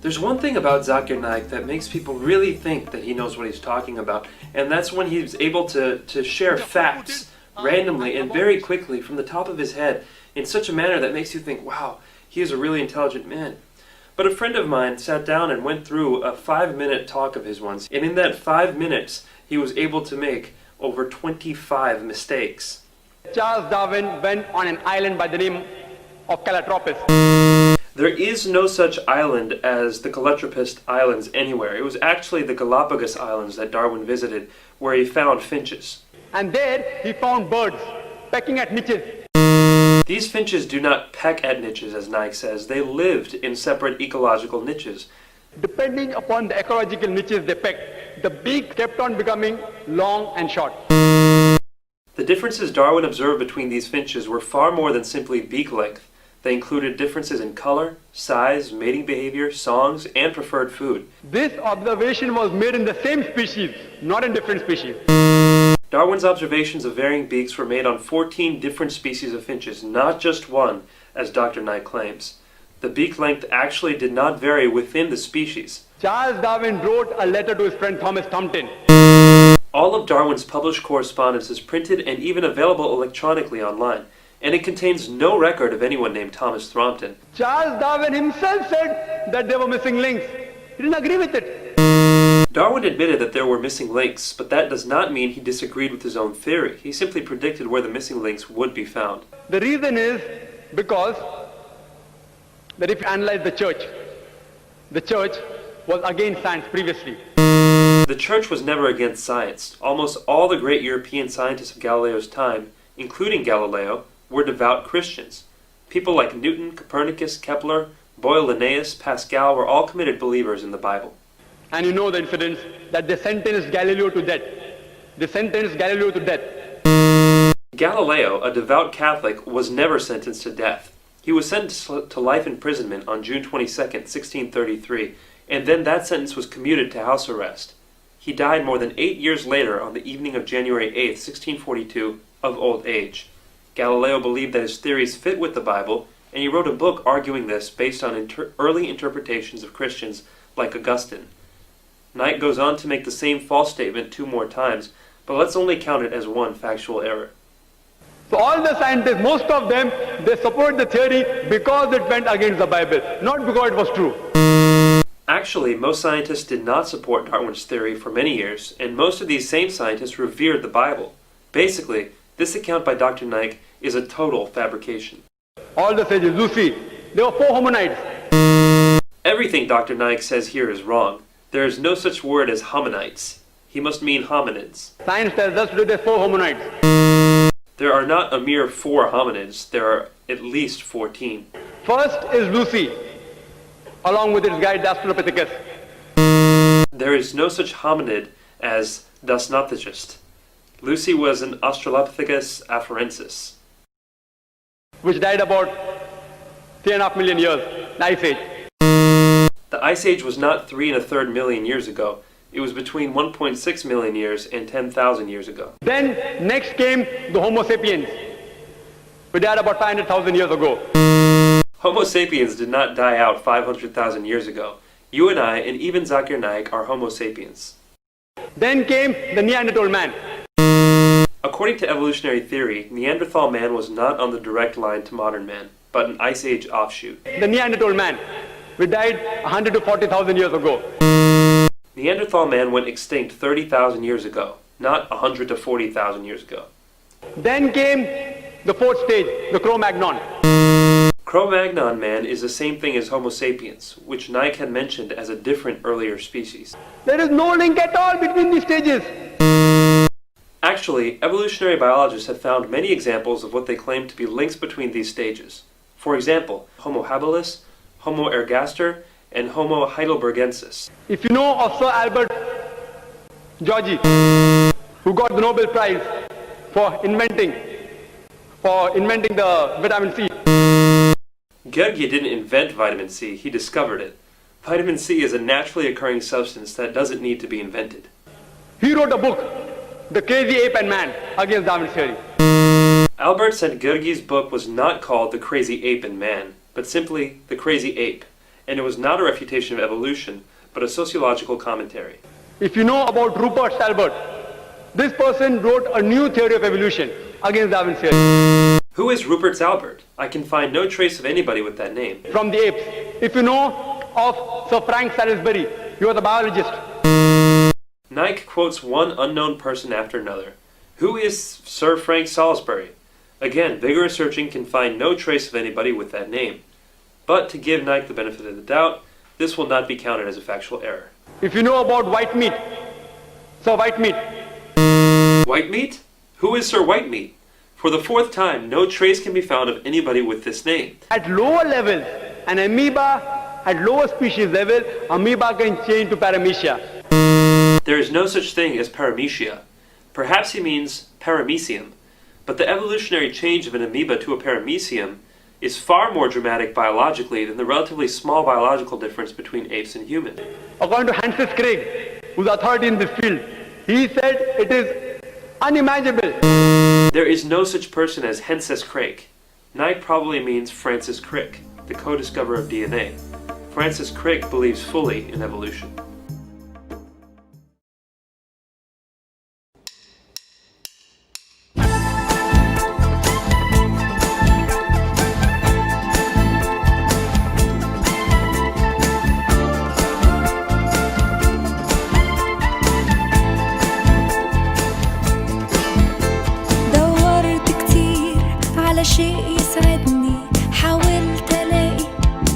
There's one thing about Zakir Naik that makes people really think that he knows what he's talking about, and that's when he's able to share facts randomly and very quickly from the top of his head in such a manner that makes you think, wow, he is a really intelligent man. But a friend of mine sat down and went through a 5-minute talk of his once, and in that 5 minutes, he was able to make over 25 mistakes. Charles Darwin went on an island by the name of Calotropis. There is no such island as the Calotropis Islands anywhere. It was actually the Galapagos Islands that Darwin visited, where he found finches. And there he found birds pecking at niches. These finches do not peck at niches, as Naik says. They lived in separate ecological niches. Depending upon the ecological niches they pecked, the beak kept on becoming long and short. The differences Darwin observed between these finches were far more than simply beak length. They included differences in color, size, mating behavior, songs, and preferred food. This observation was made in the same species, not in different species. Darwin's observations of varying beaks were made on 14 different species of finches, not just one, as Dr. Naik claims. The beak length actually did not vary within the species. Charles Darwin wrote a letter to his friend Thomas Thomson. All of Darwin's published correspondence is printed and even available electronically online, and it contains no record of anyone named Thomas Thrompton. Charles Darwin himself said that there were missing links. He didn't agree with it. Darwin admitted that there were missing links, but that does not mean he disagreed with his own theory. He simply predicted where the missing links would be found. The reason is because that if you analyze the church was against science previously. The church was never against science. Almost all the great European scientists of Galileo's time, including Galileo, were devout Christians. People like Newton, Copernicus, Kepler, Boyle, Linnaeus, Pascal were all committed believers in the Bible. And you know the incidents that they sentenced Galileo to death. Galileo, a devout Catholic, was never sentenced to death. He was sentenced to life imprisonment on June 22, 1633, and then that sentence was commuted to house arrest. He died more than 8 years later on the evening of January 8, 1642, of old age. Galileo believed that his theories fit with the Bible, and he wrote a book arguing this based on early interpretations of Christians like Augustine. Naik goes on to make the same false statement 2 more times, but let's only count it as one factual error. So all the scientists, most of them, they support the theory because it went against the Bible, not because it was true. Actually, most scientists did not support Darwin's theory for many years, and most of these same scientists revered the Bible. Basically, this account by Dr. Naik is a total fabrication. All the sages, Lucy, there were 4 hominids. Everything Dr. Naik says here is wrong. There is no such word as hominids. He must mean hominids. Science tells us today there are 4 hominids. There are not a mere 4 hominids. There are at least 14. First is Lucy, along with its guide the Australopithecus. There is no such hominid as Dasnopithecus. Lucy was an Australopithecus afarensis, which died about 3.5 million years, the Ice Age. The Ice Age was not 3 1/3 million years ago. It was between 1.6 million years and 10,000 years ago. Then next came the Homo sapiens, who died about 500,000 years ago. Homo sapiens did not die out 500,000 years ago. You and I, and even Zakir Naik, are Homo sapiens. Then came the Neanderthal man. According to evolutionary theory, Neanderthal man was not on the direct line to modern man, but an Ice Age offshoot. The Neanderthal man, who died 100 to 40,000 years ago. Neanderthal man went extinct 30,000 years ago, not 100 to 40,000 years ago. Then came the 4th stage, the Cro-Magnon. Cro-Magnon man is the same thing as Homo sapiens, which Naik had mentioned as a different earlier species. There is no link at all between these stages. Actually, evolutionary biologists have found many examples of what they claim to be links between these stages. For example, Homo habilis, Homo ergaster, and Homo heidelbergensis. If you know of Sir Albert Georgi, who got the Nobel Prize for inventing the vitamin C. Georgi didn't invent vitamin C, he discovered it. Vitamin C is a naturally occurring substance that doesn't need to be invented. He wrote a book, The Crazy Ape and Man, against Darwin's theory. Albert said Georgi's book was not called The Crazy Ape and Man, but simply The Crazy Ape, and it was not a refutation of evolution, but a sociological commentary. If you know about Rupert Stalbert, this person wrote a new theory of evolution against Darwin's theory. Who is Rupert Stalbert? I can find no trace of anybody with that name. From the apes. If you know of Sir Frank Salisbury, you are the biologist. Naik quotes one unknown person after another. Who is Sir Frank Salisbury? Again, vigorous searching can find no trace of anybody with that name. But to give Naik the benefit of the doubt, this will not be counted as a factual error. If you know about white meat, Sir White Meat. White meat? Who is Sir White Meat? For the fourth time, no trace can be found of anybody with this name. At lower levels, an amoeba, at lower species level, amoeba can change to paramecia. There is no such thing as paramecia. Perhaps he means paramecium, but the evolutionary change of an amoeba to a paramecium is far more dramatic biologically than the relatively small biological difference between apes and humans. According to Francis Crick, who's authority in this field, he said it is unimaginable. There is no such person as Henses Crick. Naik probably means Francis Crick, the co-discoverer of DNA. Francis Crick believes fully in evolution. شيء يسعدني حاولت ألاقي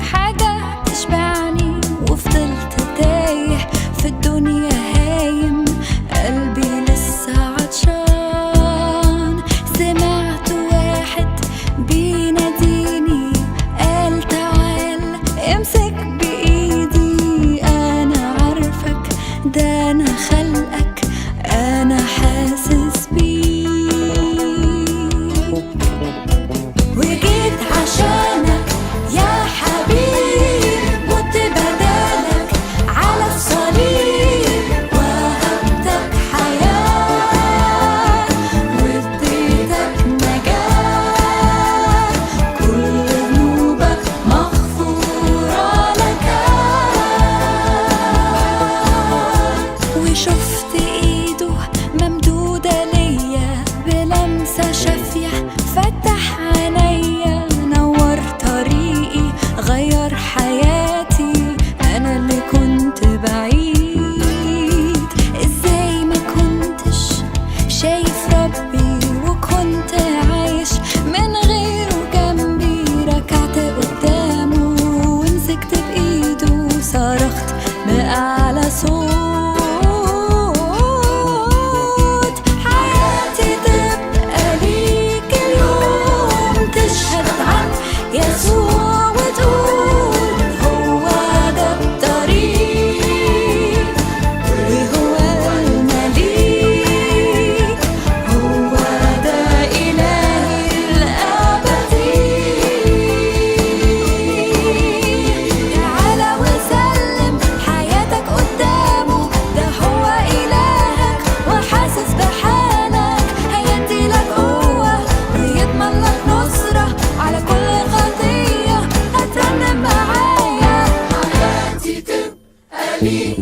حاجة تشبعني وفضلت تايه في الدنيا هايم قلبي لسه عطشان سمعت واحد بيناديني قال تعال امسك بإيدي أنا عارفك ده أنا خلقك أنا حاسس بيك وجيت عشانك يا حبيب مت بدالك على الصليب وهبتك حياة واديتك نجاة كل ذنوبك مغفورة لك وشفت ايده ممدودة ليا بلمسة شافية فتح عينيا نور طريقي غير حياتي أنا اللي كنت بعيد إزاي ما كنتش شايف ربي وكنت عايش من غيره جنبي ركعت قدامه ومسكت بإيده صرخت بأعلى صوت حياتي تبقى ليك اليوم تشهد عن يسوع وتقول هو ده الطريق وهو المليك هو ده إلهي الأبدي تعالى وسلم حياتك قدامه ده هو إلهك وحاسس بحالك هيديلك قوة ويضمن لك نصرة على كل خطية هترنم معايا حياتي تبقى ليك